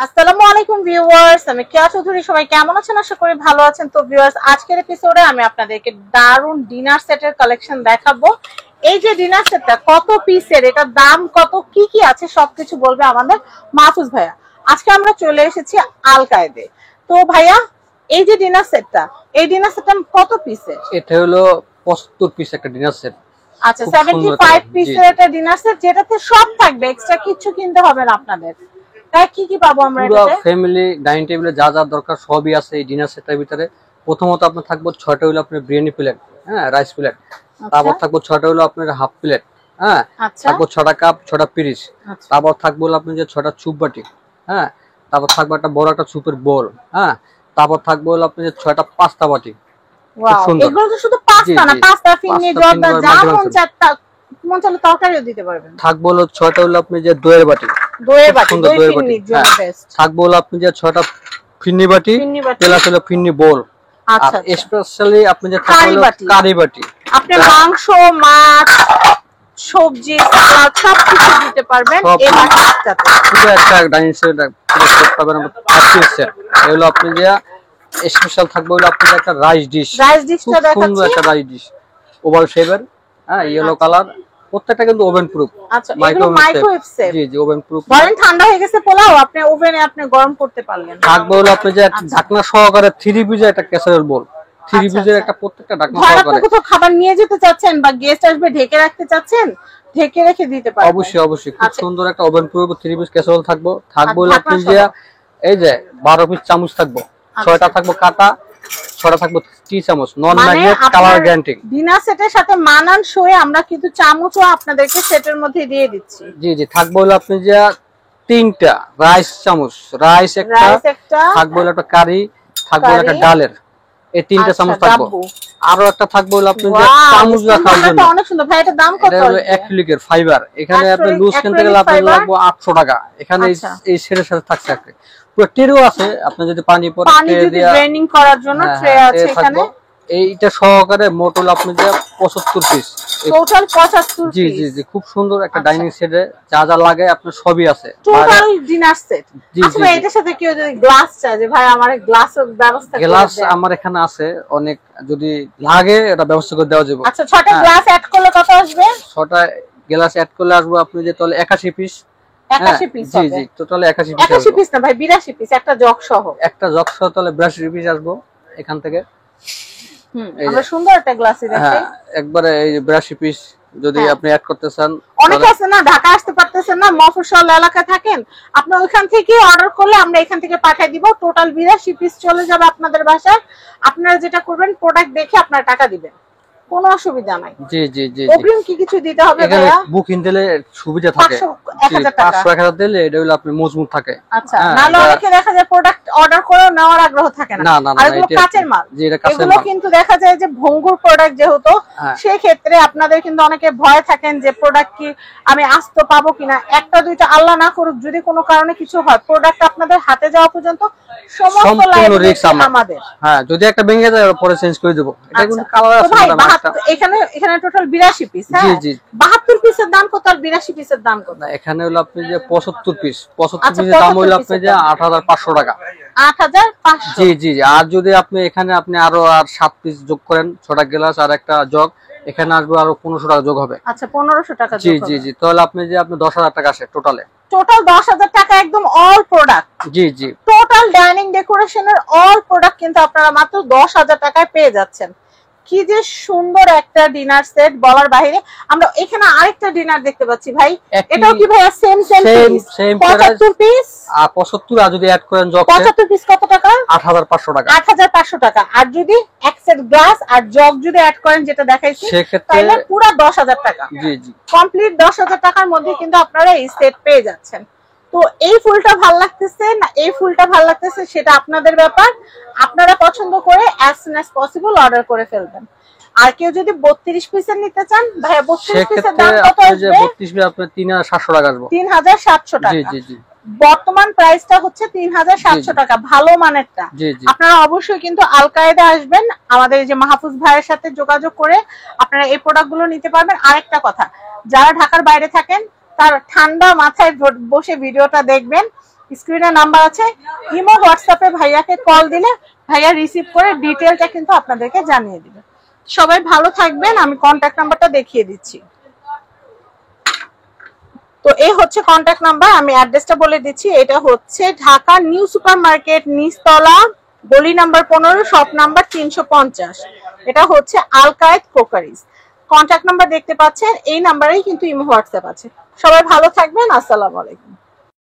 আসসালামু আলাইকুম ভিউয়ার্স, আমি কেয়া চৌধুরী। সবাই কেমন আছেন? আশা করি ভালো আছেন। তো ভিউয়ার্স, আজকের এপিসোডে আমি আপনাদেরকে দারুন ডিনার সেটের কালেকশন দেখাবো। এই যে ডিনার সেটটা কত পিসের, এটার দাম কত, কি কি আছে সবকিছু বলবে আমাদের মাহফুজ ভাইয়া। আজকে আমরা চলে এসেছি আল কায়েদে। তো ভাইয়া, এই যে ডিনার সেটটা, এই ডিনার সেটটা কত পিসের? এটা হলো 75 পিস একটা ডিনার সেট। আচ্ছা, 75 পিসের একটা ডিনার সেট, যেটাতে সব থাকবে, এক্সট্রা কিছু কিনতে হবে না আপনাদের। তাই কি কি পাবো আমরা এটাতে? পুরো ফ্যামিলি ডাইনিং টেবিলে যা যা দরকার সবই আছে এই ডিনার সেটের ভিতরে। প্রথমত আপনার থাকবে 6টা হলো আপনার বিরিয়ানি প্লেট, হ্যাঁ, রাইস প্লেট। তারপর থাকবে 6টা হলো আপনার হাফ প্লেট, হ্যাঁ। তারপর 6টা কাপ, 6টা পিরিচ। তারপর থাকবে হলো আপনার যে 6টা চুপ বাটি, হ্যাঁ। তারপর থাকবে একটা বড় একটা চুপের বোল, হ্যাঁ। তারপর থাকবে হলো আপনার যে 6টা পাস্তা বাটি। ওয়াও, এগুলো তো শুধু পাস্তা না, পাস্তা ফিন্নি জর্দা যা মন চায় মন চাইলে তরকারিও দিতে পারবেন। থাকবে হলো 6টা হলো আপনি যে দইয়ের বাটি, দই ফিন্নির জন্য বেস্ট। থাকবে হলো আপনি যে 6টা ফিন্নি বাটি, প্লাস হলো ফিন্নি বোল। আর স্পেশালি আপনি যে থাকবে কারি বাটি, আপনি মাংস, মাছ, সবজি, সালাদ সব কিছু দিতে পারবেন এই বাটিটাতে। পুরো একটা ডাইনিং সেট পাবেন আমরা 30 সেট। এগুলো আপনি যে স্পেশাল থাকবে হলো আপনি একটা রাইস ডিশটা দেখাচ্ছি, সুন্দর একটা রাইস ডিশ, ওভাল শেপের, হ্যাঁ, ইয়েলো কালার। প্রত্যেকটা কিন্তু ওভেন প্রুফ। আচ্ছা, মাইক্রোওয়েভ সেফ। জি জি, ওভেন প্রুফ। বলেন ঠান্ডা হয়ে গেছে পোলাও, আপনি ওভেনে আপনি গরম করতে পারলেন। থাকবে হলো আপনি যে ঢাকনা সহকারে 3 পিসের একটা ক্যাসারোল বোল, 3 পিসের একটা প্রত্যেকটা ঢাকনা সহকারে। আপনি কোথাও খাবার নিয়ে যেতে চাচ্ছেন বা গেস্ট আসবে ঢেকে রাখতে চাচ্ছেন, ঢেকে রেখে দিতে পারবেন। অবশ্যই অবশ্যই, খুব সুন্দর একটা ওভেন প্রুফ 3 পিস ক্যাসারোল থাকবে। থাকবে হলো আপনি যে এই যে 12 পিস চামচ থাকবে, 6টা থাকবে কাটা, 6টা থাকবে টি চামচ, নন ম্যাগনেট, কালার গ্যারান্টি। ডিনার সেটের সাথে মানানসই আমরা কিন্তু চামচও আপনাদেরকে সেটের মধ্যে দিয়ে দিচ্ছি। জি জি, থাকবে হলো আপনি যে 3টা রাইস চামচ, রাইস একটা থাকবে হলো একটা কারি, থাকবে হলো একটা ডালের, এই 3টা চামচ থাকবে। আরো একটা থাকবে হলো আপনি যে চামচ রাখার জন্য। অনেক সুন্দর ভাই, এটা দাম কত? এটা হলো অ্যাক্রিলিকের ফাইবার। এখানে আপনি লুজ কিনতে গেলে আপনার লাগবে 800 টাকা। এখানে এই সেটের সাথে থাকছে একটা পুরো ট্রেও আছে, আপনি যদি পানি পরে ট্রে দিয়ে ড্রেনিং করার জন্য ট্রে আছে এখানে। এইটা সহকারে মোট হলো আপনি যে 75 পিস, টোটাল 75 পিস। জি জি জি, খুব সুন্দর একটা ডাইনিং সেটে যা যা লাগে আপনার সবই আছে, টোটাল ডিনার সেট। আচ্ছা, এটার সাথে কেউ যদি গ্লাস চায়, যে ভাই আমার গ্লাসের ব্যবস্থা করে দেন, গ্লাস আমার এখানে আছে অনেক, যদি লাগে এটা ব্যবস্থা করে দেওয়া যাবে। আচ্ছা, 6টা গ্লাস অ্যাড করলে কত আসবে? 6টা গ্লাস অ্যাড করলে আসবে আপনি যে তাহলে 81 পিস। 81 পিস? জি জি, টোটাল 81 পিস। 81 পিস না ভাই, 82 পিস, একটা জগ সহ। একটা জগ সহ তাহলে 82 পিস আসবে এখান থেকে। আমরা সুন্দর একটা গ্লাসই দেখি, একবারে এই 82 পিস যদি আপনি অ্যাড করতে চান। অনেকে আছে না ঢাকা আসতে পারতেছেন না, মফস্বল এলাকায় থাকেন, আপনি ওইখান থেকে অর্ডার করলে আমরা এখান থেকে পাঠিয়ে দিব। টোটাল 82 পিস চলে যাবে আপনাদের বাসায়। আপনারা যেটা করবেন, প্রোডাক্ট দেখে আপনারা টাকা দিবেন, কোনো অসুবিধা নাই। জি জি জি, অগ্রিম কি কিছু দিতে হবে ভাইয়া? বুকিং দিলে সুবিধা থাকে, 500-1000 দিলে এটা হলো আপনি মজবুত থাকে। আচ্ছা, নালে অনেকে দেখা যায় প্রোডাক্ট অর্ডার করে নেওয়ার আগ্রহ থাকে না। আর এগুলো কাঁচের মাল, এগুলো কিন্তু দেখা যায় যে ভঙ্গুর প্রোডাক্ট যেহেতু, সেই ক্ষেত্রে আপনাদের কিন্তু অনেকে ভয় থাকেন যে প্রোডাক্ট কি আমি আস্ত পাবো কিনা। একটা দুইটা আল্লাহ না করুক যদি কোনো কারণে কিছু হয়, প্রোডাক্ট আপনাদের হাতে যাওয়া পর্যন্ত সমস্ত লাইবিলিটি আমাদের। হ্যাঁ, যদি একটা ভেঙে যায় পরে চেঞ্জ করে দেব। এটা কিন্তু কালার আছে না। এখানে টোটাল 82 পিস। হ্যাঁ, 72 পিসের দাম কত আর 82 পিসের দাম কত? এখানে হলো আপনি যে 75 পিস, 75 পিসের দাম হলো আপনি যে 8500 টাকা। 8500? জি জি। আর যদি আপনি এখানে আপনি আরো 7 পিস যোগ করেন, 6টা গ্লাস আর একটা জগ, এখানে আসবে আরো 1500 টাকা যোগ হবে। আচ্ছা, 1500 টাকা যোগ। জি জি জি, তাহলে আপনি যে আপনি 10000 টাকা আসে টোটালে। টোটাল 10000 টাকা একদম অল প্রোডাক্ট। জি জি, টোটাল ডাইনিং ডেকোরেশনের অল প্রোডাক্ট কিন্তু আপনারা মাত্র 10000 টাকায় পেয়ে যাচ্ছেন। কি যে সুন্দর একটা ডিনার সেট, বলার বাইরে। আমরা এখানে আরেকটা ডিনার দেখতে পাচ্ছি ভাই, এটাও কি ভাই সেম 75 পিস? 75, আর যদি অ্যাড করেন জগ 75 পিস কত টাকা? 8500 টাকা। 8500 টাকা। আর যদি এক সেট গ্লাস আর জগ যদি অ্যাড করেন, যেটা দেখাইছি, তাহলে পুরো 10000 টাকা। জি জি, কমপ্লিট 10000 টাকার মধ্যে কিন্তু আপনারা এই সেট পেয়ে যাচ্ছেন। তো এই ফুলটা ভালো লাগতেছে না এই ফুলটা ভালো লাগতেছে, সেটা আপনাদের ব্যাপার। আপনারা পছন্দ করে as soon as possible order করে ফেলবেন। আর কেউ যদি 32 পিসের নিতে চান, ভাইয়া 32 পিসের দাম কত আসবে? 32 পিস আপনার 3700 টাকা আসবে। 3700 টাকা। জি জি জি, বর্তমান প্রাইসটা হচ্ছে 3700 টাকা, ভালো মানেরটা। আপনারা অবশ্যই কিন্তু আল কায়েদে আসবেন, আমাদের এই যে মাহফুজ ভাইয়ের সাথে যোগাযোগ করে আপনারা এই প্রোডাক্টগুলো নিতে পারবেন। আরেকটা কথা, যারা ঢাকার বাইরে থাকেন, তার ঠান্ডা মাথায় বসে ভিডিওটা দেখবেন স্ক্রিনে নাম্বার আছে, ইমো হোয়াটসঅ্যাপে ভাইয়াকে কল দিলে ভাইয়া রিসিভ করে ডিটেলটা কিন্তু আপনাদেরকে জানিয়ে দিবে। সবাই ভালো থাকবেন, আমি কন্ট্যাক্ট নাম্বারটা দেখিয়ে দিচ্ছি। তো এই হচ্ছে কন্ট্যাক্ট নাম্বার, আমি অ্যাড্রেসটা বলে দিচ্ছি। এটা হচ্ছে ঢাকা নিউ সুপার মার্কেট, নিচতলা, গলি নাম্বার 15, শপ নাম্বার 350। এটা হচ্ছে আল কায়েদ ক্রোকারিজ। কন্ট্যাক্ট নাম্বার দেখতে পাচ্ছেন, এই নাম্বারেই কিন্তু ইমো হোয়াটসঅ্যাপ আছে। সবাই ভালো থাকবেন, আসসালামু আলাইকুম।